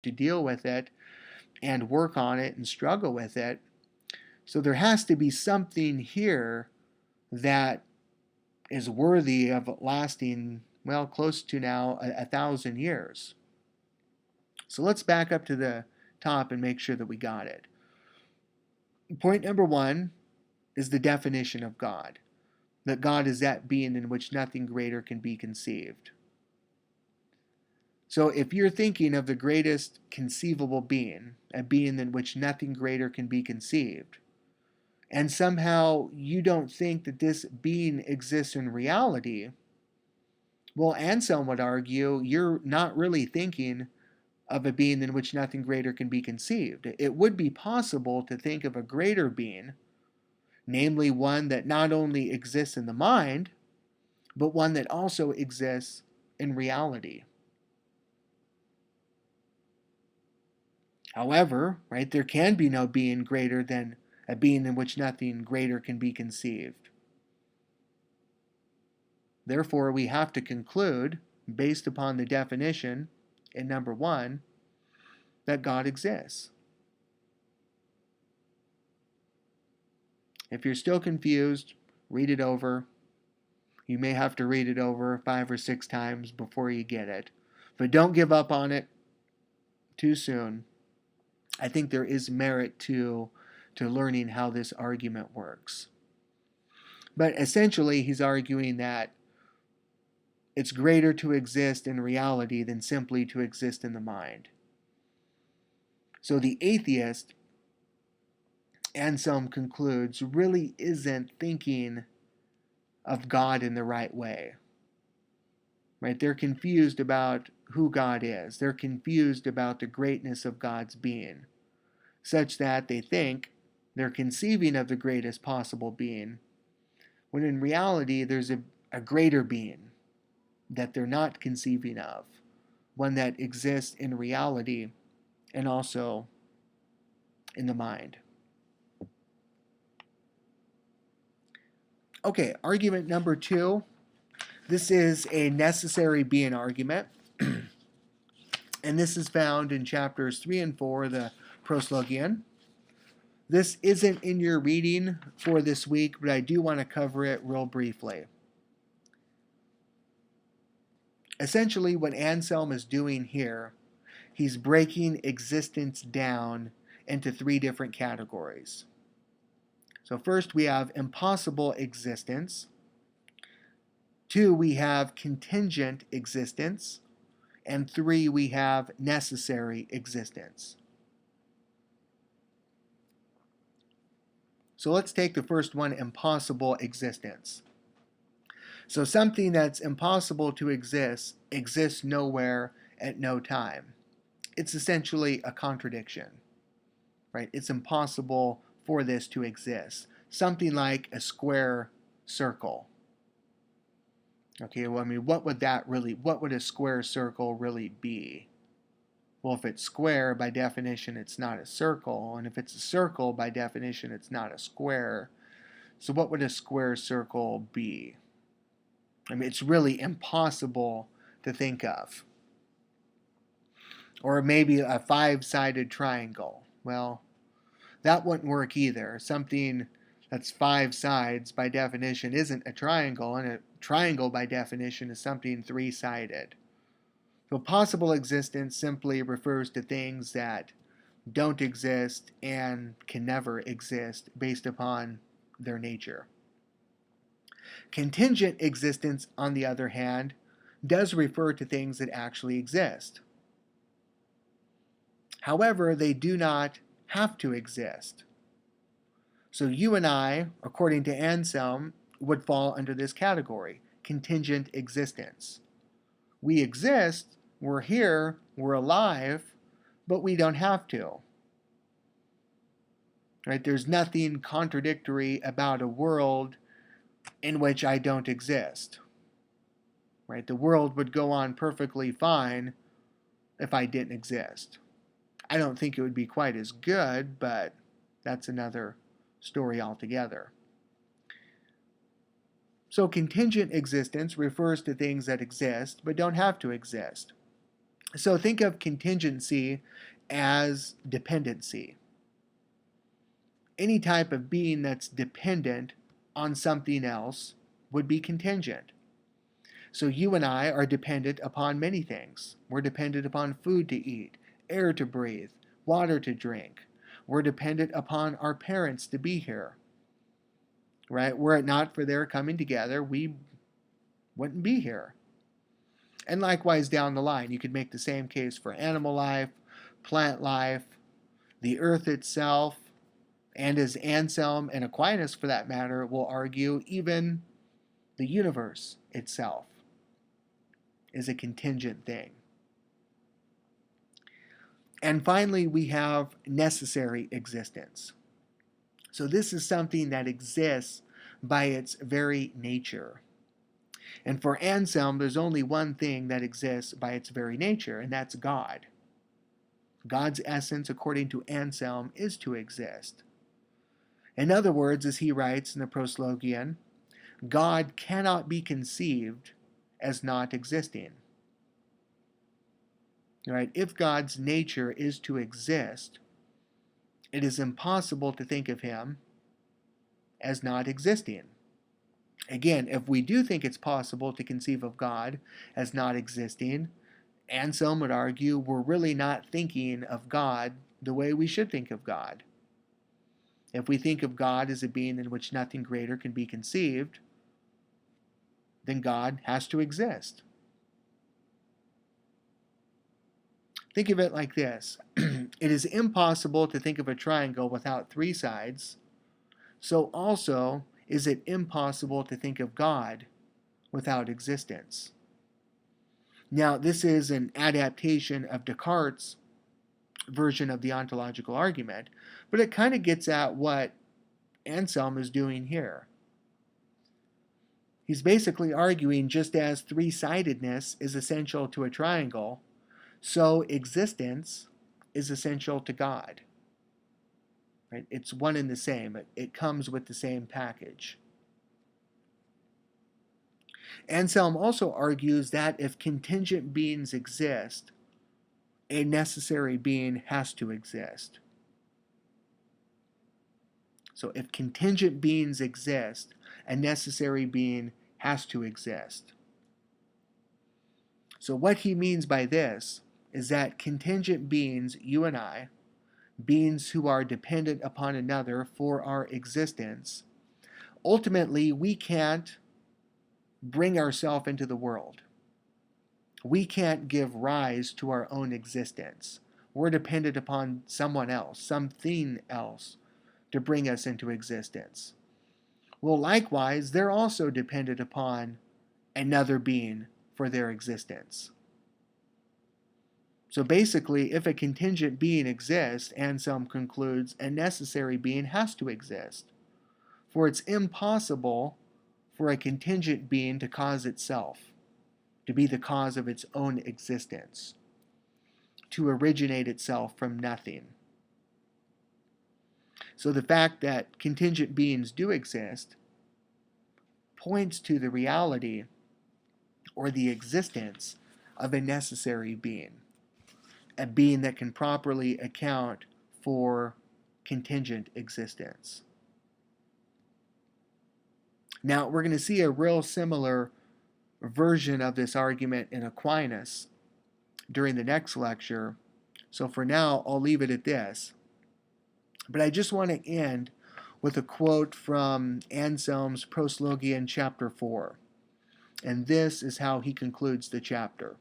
to deal with it and work on it and struggle with it. So there has to be something here that is worthy of lasting, well, close to now 1,000 years. So let's back up to the top and make sure that we got it. Point number one is the definition of God, that God is that being in which nothing greater can be conceived. So if you're thinking of the greatest conceivable being, a being in which nothing greater can be conceived, and somehow you don't think that this being exists in reality, well, Anselm would argue you're not really thinking of a being in which nothing greater can be conceived. It would be possible to think of a greater being, namely one that not only exists in the mind, but one that also exists in reality. However, right, there can be no being greater than a being in which nothing greater can be conceived. Therefore, we have to conclude, based upon the definition in number one, that God exists. If you're still confused, read it over. You may have to read it over 5 or 6 times before you get it. But don't give up on it too soon. I think there is merit to learning how this argument works. But essentially, he's arguing that it's greater to exist in reality than simply to exist in the mind. So the atheist, Anselm concludes, really isn't thinking of God in the right way. Right? They're confused about who God is. They're confused about the greatness of God's being, such that they think they're conceiving of the greatest possible being, when in reality there's a greater being that they're not conceiving of, one that exists in reality and also in the mind. Okay, argument number 2. This is a necessary being argument, and this is found in chapters 3 and 4 of the Proslogion. This isn't in your reading for this week, but I do want to cover it real briefly. Essentially, what Anselm is doing here, he's breaking existence down into 3 different categories. So first we have impossible existence. 2, we have contingent existence. And 3, we have necessary existence. So let's take the first one, impossible existence. So something that's impossible to exist exists nowhere at no time. It's essentially a contradiction, right? It's impossible for this to exist. Something like a square circle. Okay, well, I mean, what would a square circle really be? Well, if it's square, by definition, it's not a circle. And if it's a circle, by definition, it's not a square. So what would a square circle be? I mean, it's really impossible to think of. Or maybe a 5-sided triangle. Well, that wouldn't work either. Something that's 5 sides, by definition, isn't a triangle, and a triangle, by definition, is something 3-sided. So possible existence simply refers to things that don't exist and can never exist based upon their nature. Contingent existence, on the other hand, does refer to things that actually exist. However, they do not have to exist. So you and I, according to Anselm, would fall under this category, contingent existence. We exist, we're here, we're alive, but we don't have to. Right? There's nothing contradictory about a world in which I don't exist. Right? The world would go on perfectly fine if I didn't exist. I don't think it would be quite as good, but that's another story altogether. So contingent existence refers to things that exist but don't have to exist. So think of contingency as dependency. Any type of being that's dependent on something else would be contingent. So you and I are dependent upon many things. We're dependent upon food to eat, air to breathe, water to drink. We're dependent upon our parents to be here, right? Were it not for their coming together, we wouldn't be here. And likewise down the line, you could make the same case for animal life, plant life, the earth itself, and as Anselm and Aquinas, for that matter, will argue, even the universe itself is a contingent thing. And finally, we have necessary existence. So this is something that exists by its very nature. And for Anselm, there's only one thing that exists by its very nature, and that's God. God's essence, according to Anselm, is to exist. In other words, as he writes in the Proslogion, God cannot be conceived as not existing. Right? If God's nature is to exist, it is impossible to think of him as not existing. Again, if we do think it's possible to conceive of God as not existing, Anselm would argue we're really not thinking of God the way we should think of God. If we think of God as a being in which nothing greater can be conceived, then God has to exist. Think of it like this. It is impossible to think of a triangle without three sides, so also is it impossible to think of God without existence. Now, this is an adaptation of Descartes' version of the ontological argument, but it kind of gets at what Anselm is doing here. He's basically arguing just as three-sidedness is essential to a triangle, so existence is essential to God. Right? It's one and the same. It comes with the same package. Anselm also argues that if contingent beings exist, a necessary being has to exist. So if contingent beings exist, a necessary being has to exist. So what he means by this is that contingent beings, you and I, beings who are dependent upon another for our existence, ultimately we can't bring ourselves into the world. We can't give rise to our own existence. We're dependent upon someone else, something else, to bring us into existence. Well, likewise, they're also dependent upon another being for their existence. So basically, if a contingent being exists, Anselm concludes, a necessary being has to exist. For it's impossible for a contingent being to cause itself, to be the cause of its own existence, to originate itself from nothing. So the fact that contingent beings do exist points to the reality or the existence of a necessary being, a being that can properly account for contingent existence. Now, we're going to see a real similar version of this argument in Aquinas during the next lecture. So for now, I'll leave it at this. But I just want to end with a quote from Anselm's Proslogion chapter 4. And this is how he concludes the chapter.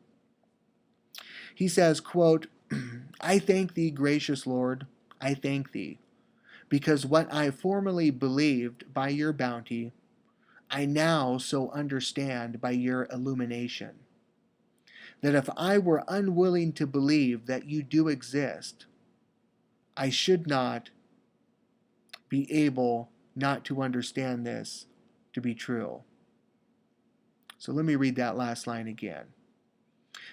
He says, quote, I thank thee, gracious Lord, I thank thee, because what I formerly believed by your bounty, I now so understand by your illumination, that if I were unwilling to believe that you do exist, I should not be able not to understand this to be true. So let me read that last line again.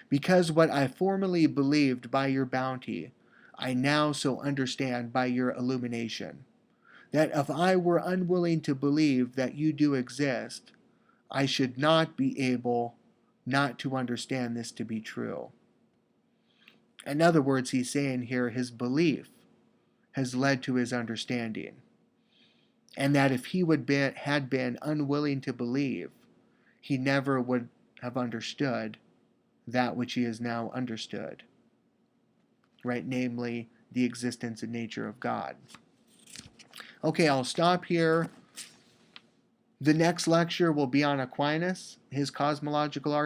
Because what I formerly believed by your bounty, I now so understand by your illumination, that if I were unwilling to believe that you do exist, I should not be able not to understand this to be true. In other words, he's saying here his belief has led to his understanding. And that if he had been unwilling to believe, he never would have understood that which he has now understood, right? Namely, the existence and nature of God. Okay, I'll stop here. The next lecture will be on Aquinas, his cosmological argument.